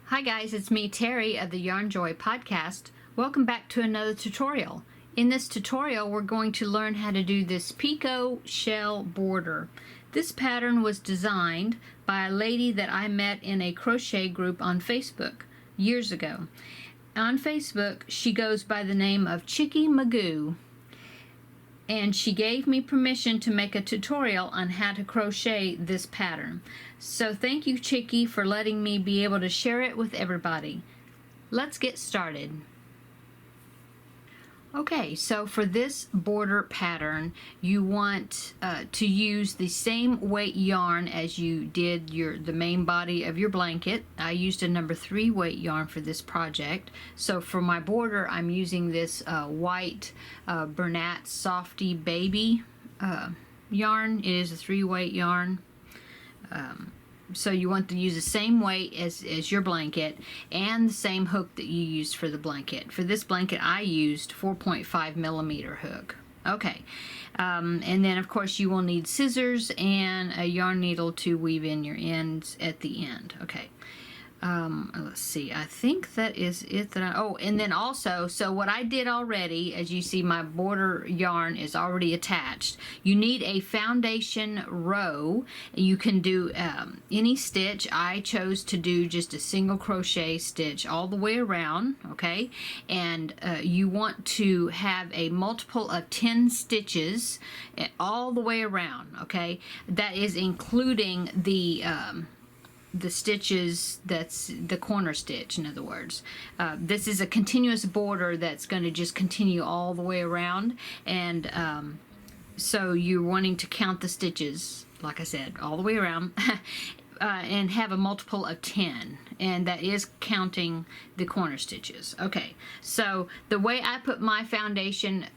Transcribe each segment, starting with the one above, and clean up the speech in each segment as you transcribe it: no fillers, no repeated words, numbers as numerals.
Hi guys, it's me Terry of the Yarnjoy podcast. Welcome back to another tutorial. In this tutorial we're going to learn how to do this Picot shell border. This pattern was designed by a lady that I met in a crochet group on Facebook years ago. On Facebook she goes by the name of Chicky Magoo, and she gave me permission to make a tutorial on how to crochet this pattern. So thank you, Chicky, for letting me be able to share it with everybody. Let's get started. Okay, so for this border pattern you want to use the same weight yarn as you did the main body of your blanket. I used a number 3 weight yarn for this project. So for my border I'm using this white Bernat Softy Baby yarn. It is a 3 weight yarn. So you want to use the same weight as your blanket and the same hook that you used for the blanket. For this blanket I used 4.5 millimeter hook. Okay, and then of course you will need scissors and a yarn needle to weave in your ends at the end. Okay. Let's see, I think that is it that and then also, so what I did already, as you see my border yarn is already attached. You need a foundation row. You can do any stitch. I chose to do just a single crochet stitch all the way around, okay? And you want to have a multiple of 10 stitches all the way around, okay? That is including the stitches, that's the corner stitch, in other words. This is a continuous border that's going to just continue all the way around, and so you're wanting to count the stitches, like I said, all the way around, and have a multiple of 10, and that is counting the corner stitches. Okay, so the way I put my foundation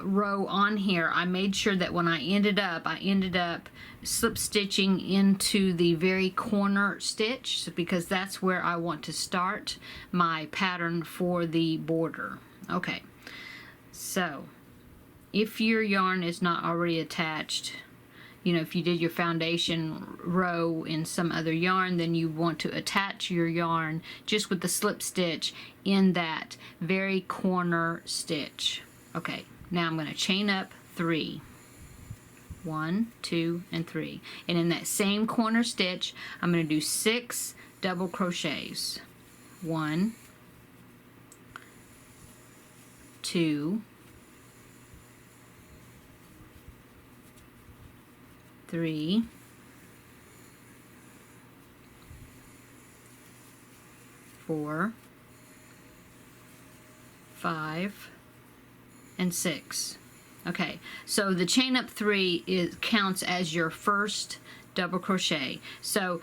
row on here, I made sure that when I ended up slip stitching into the very corner stitch, because that's where I want to start my pattern for the border. Okay, so if your yarn is not already attached, you know, if you did your foundation row in some other yarn, then you want to attach your yarn just with the slip stitch in that very corner stitch. Okay, now I'm going to chain up 3. 1, 2, and 3. And in that same corner stitch, I'm going to do 6 double crochets. 1, 2, 3, 4, 5, and 6. Okay, so the chain up 3 counts as your first double crochet. So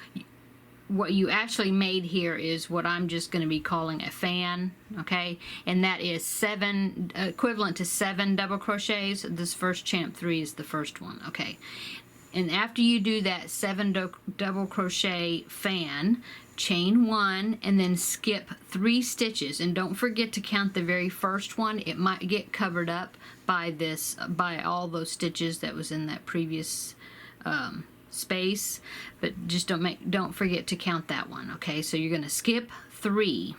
what you actually made here is what I'm just going to be calling a fan, okay, and that is equivalent to 7 double crochets. This first chain up 3 is the first one. Okay, and after you do that 7 double crochet fan, chain 1 and then skip 3 stitches, and don't forget to count the very first one. It might get covered up by all those stitches that was in that previous space, but just don't forget to count that one. Okay, so you're going to skip 3,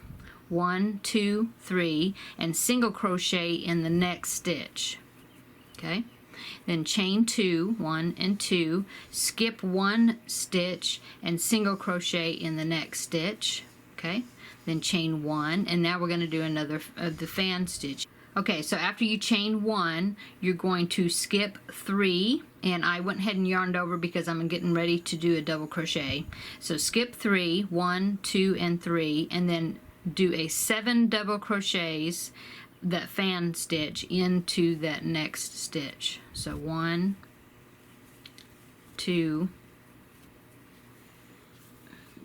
1, 2, 3, and single crochet in the next stitch. Okay, then chain 2, 1 and 2, skip 1 stitch and single crochet in the next stitch. Okay, then chain 1, and now we're going to do another the fan stitch. Okay, so after you chain 1, you're going to skip 3, and I went ahead and yarned over because I'm getting ready to do a double crochet. So skip 3, 1, 2, and 3, and then do a 7 double crochets, that fan stitch, into that next stitch. So 1, 2,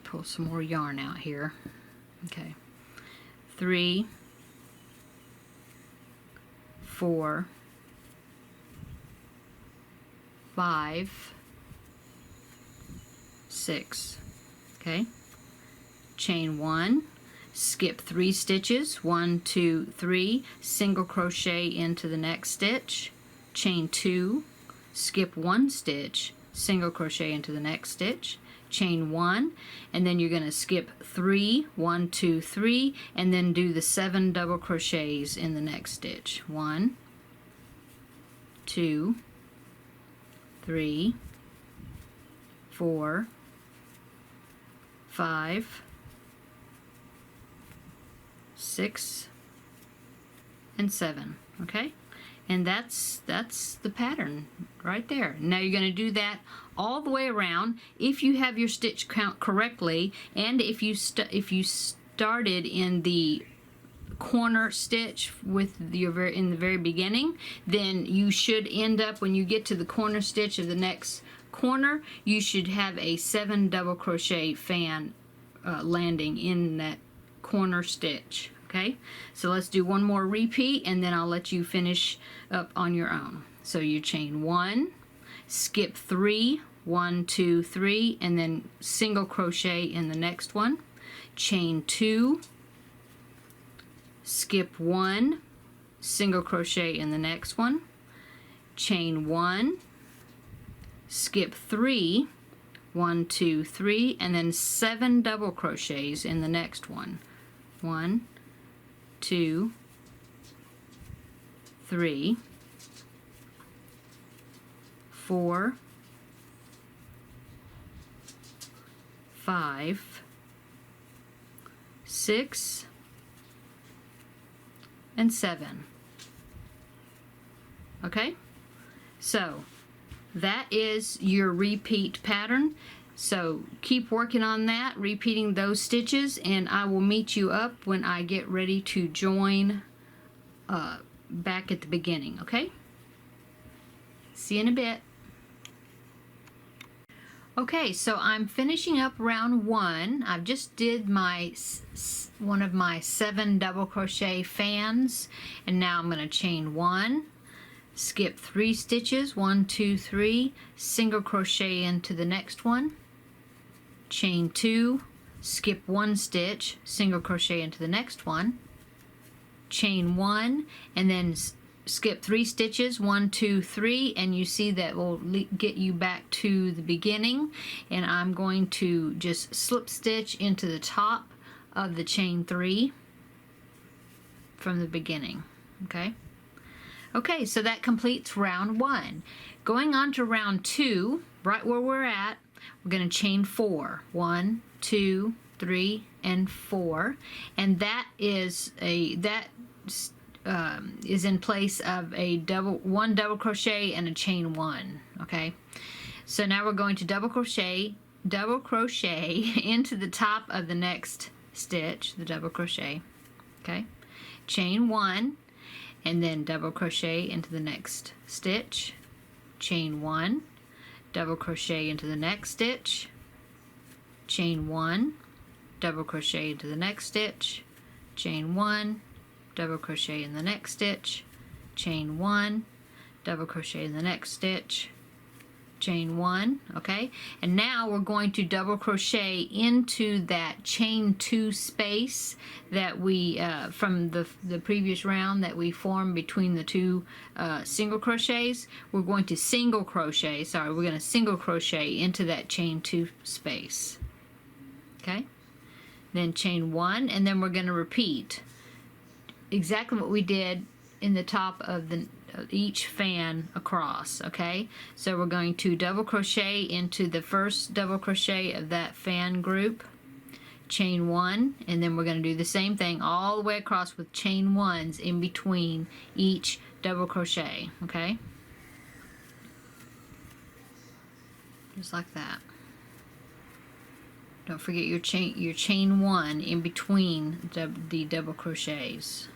pull some more yarn out here. Okay, 3, 4, 5, 6. Okay, chain 1, skip 3 stitches, 1, 2, 3, single crochet into the next stitch, chain 2, skip 1 stitch, single crochet into the next stitch, chain 1, and then you're going to skip 3, 1, 2, 3, and then do the 7 double crochets in the next stitch. 1, 2, 3, 4, 5, 6, and 7. Okay, and that's the pattern right there. Now you're going to do that all the way around. If you have your stitch count correctly, and if you started in the corner stitch with your in the very beginning, then you should end up, when you get to the corner stitch of the next corner, you should have a 7 double crochet fan landing in that corner stitch. Okay, so let's do one more repeat, and then I'll let you finish up on your own. So you chain 1, skip 3, 1, 2, 3, and then single crochet in the next one, chain 2, skip 1, single crochet in the next one, chain 1, skip 3, 1, 2, 3, and then 7 double crochets in the next one. 1, 2, 3, 4, 5, 6, and 7. Okay, so that is your repeat pattern. So keep working on that, repeating those stitches, and I will meet you up when I get ready to join back at the beginning. Okay, see you in a bit. Okay, so I'm finishing up round 1. I've just did my one of my 7 double crochet fans, and now I'm going to chain 1, skip 3 stitches, 1, 2, 3, single crochet into the next one, chain 2, skip 1 stitch, single crochet into the next one, chain 1, and then skip 3 stitches, 1, 2, 3, and you see that will get you back to the beginning. And I'm going to just slip stitch into the top of the chain 3 from the beginning. Okay, so that completes round 1. Going on to round 2, right where we're at, we're going to chain 4. 1, 2, 3, and 4, and that is in place of a one double crochet and a chain 1. Okay, so now we're going to double crochet into the top of the next stitch, the double crochet. Okay, chain 1, and then double crochet into the next stitch, chain 1, double crochet into the next stitch, chain 1, double crochet into the next stitch, chain 1, double crochet in the next stitch, chain 1, double crochet in the next stitch, chain 1. Okay, and now we're going to double crochet into that chain 2 space that we from the previous round that we formed between the 2 single crochets. We're going to single crochet into that chain 2 space. Okay, then chain 1, and then we're going to repeat exactly what we did in the top of each fan across. Okay, so we're going to double crochet into the first double crochet of that fan group, chain 1, and then we're going to do the same thing all the way across with chain 1s in between each double crochet. Okay, just like that. Don't forget your chain 1 in between the double crochets.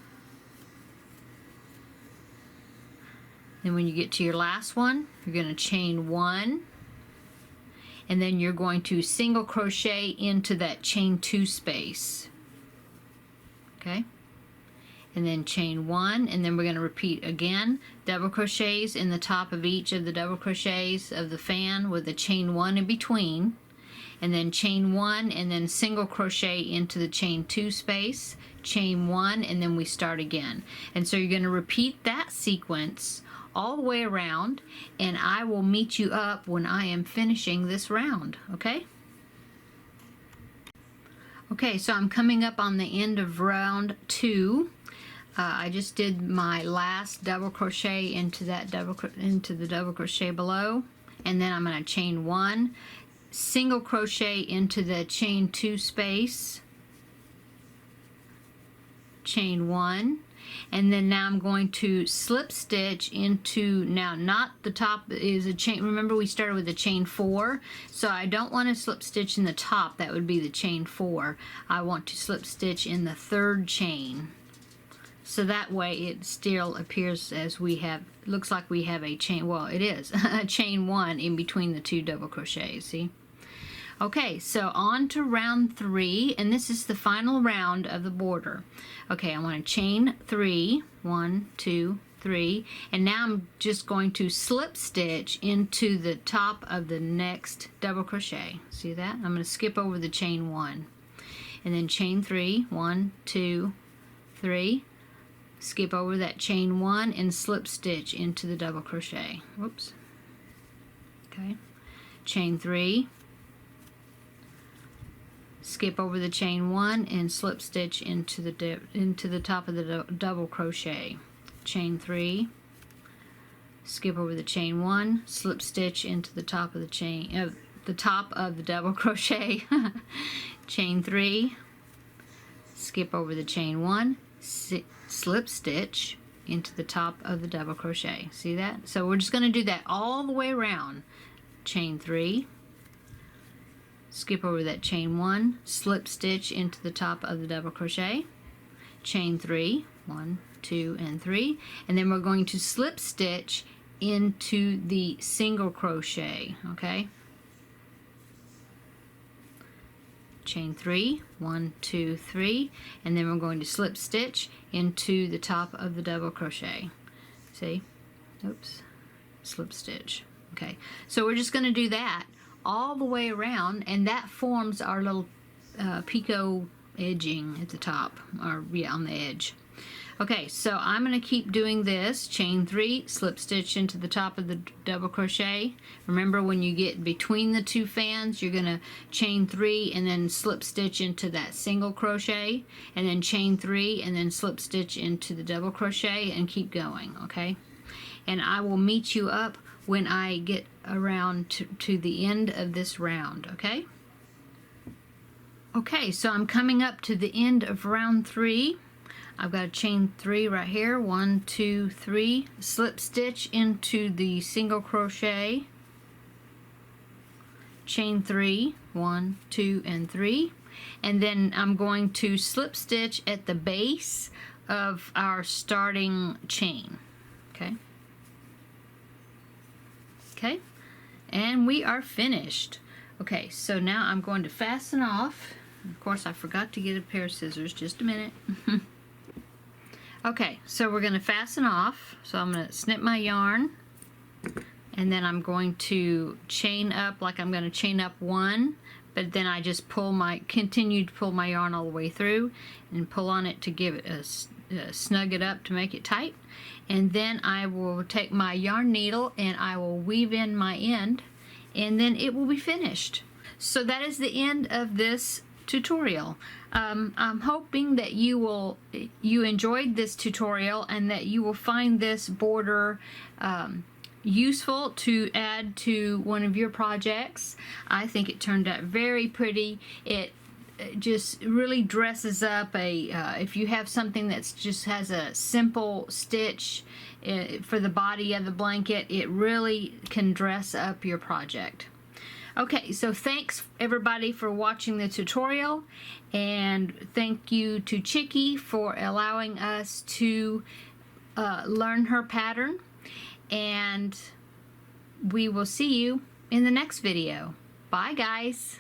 Then when you get to your last one, you're going to chain 1, and then you're going to single crochet into that chain 2 space. Okay, and then chain 1, and then we're going to repeat again, double crochets in the top of each of the double crochets of the fan with a chain 1 in between, and then chain 1, and then single crochet into the chain 2 space, chain 1, and then we start again. And so you're going to repeat that sequence all the way around, and I will meet you up when I am finishing this round. Okay, Okay, so I'm coming up on the end of round 2. I just did my last double crochet into the double crochet below, and then I'm going to chain 1, single crochet into the chain 2 space, chain 1, and then now I'm going to slip stitch into, now not the top is a chain, remember we started with a chain 4, so I don't want to slip stitch in the top, that would be the chain 4. I want to slip stitch in the 3rd chain, so that way it still appears as we have, looks like we have a chain, well it is a chain 1 in between the 2 double crochets, see? Okay, so on to round 3, and this is the final round of the border. Okay, I want to chain 3, 1, 2, 3, and now I'm just going to slip stitch into the top of the next double crochet. See that? I'm going to skip over the chain 1, and then chain 3, 1, 2, 3, skip over that chain 1 and slip stitch into the double crochet. Whoops. Okay, chain 3, skip over the chain 1 and slip stitch into the top of the double crochet. Chain 3, skip over the chain 1, slip stitch into the top of the chain the top of the double crochet. Chain 3, skip over the chain 1, slip stitch into the top of the double crochet. See that? So we're just going to do that all the way around. Chain 3, skip over that chain 1, slip stitch into the top of the double crochet, chain 3, 1, 2, and 3, and then we're going to slip stitch into the single crochet, okay? Chain 3, 1, 2, 3, and then we're going to slip stitch into the top of the double crochet. See? Oops. Slip stitch. Okay, so we're just going to do that all the way around, and that forms our little picot edging at the top, or yeah, on the edge. Okay, so I'm going to keep doing this. Chain 3, slip stitch into the top of the double crochet. Remember, when you get between the 2 fans, you're going to chain 3 and then slip stitch into that single crochet, and then chain 3 and then slip stitch into the double crochet, and keep going, okay? And I will meet you up when I get around to the end of this round, okay? Okay, so I'm coming up to the end of round 3. I've got a chain 3 right here, 1, 2, 3, slip stitch into the single crochet, chain 3, 1, 2, and 3, and then I'm going to slip stitch at the base of our starting chain, okay? Okay, and we are finished. Okay, so now I'm going to fasten off. Of course, I forgot to get a pair of scissors. Just a minute. Okay, so we're going to fasten off. So I'm going to snip my yarn, and then I'm going to chain up, like I'm going to chain up 1, but then I just continue to pull my yarn all the way through and pull on it to give it snug it up to make it tight. And then I will take my yarn needle and I will weave in my end, and then it will be finished. So that is the end of this tutorial. I'm hoping that you enjoyed this tutorial and that you will find this border useful to add to one of your projects. I think it turned out very pretty. It just really dresses up if you have something that's just has a simple stitch for the body of the blanket, it really can dress up your project. Okay, so thanks everybody for watching the tutorial, and thank you to Chicky for allowing us to learn her pattern, and we will see you in the next video. Bye guys!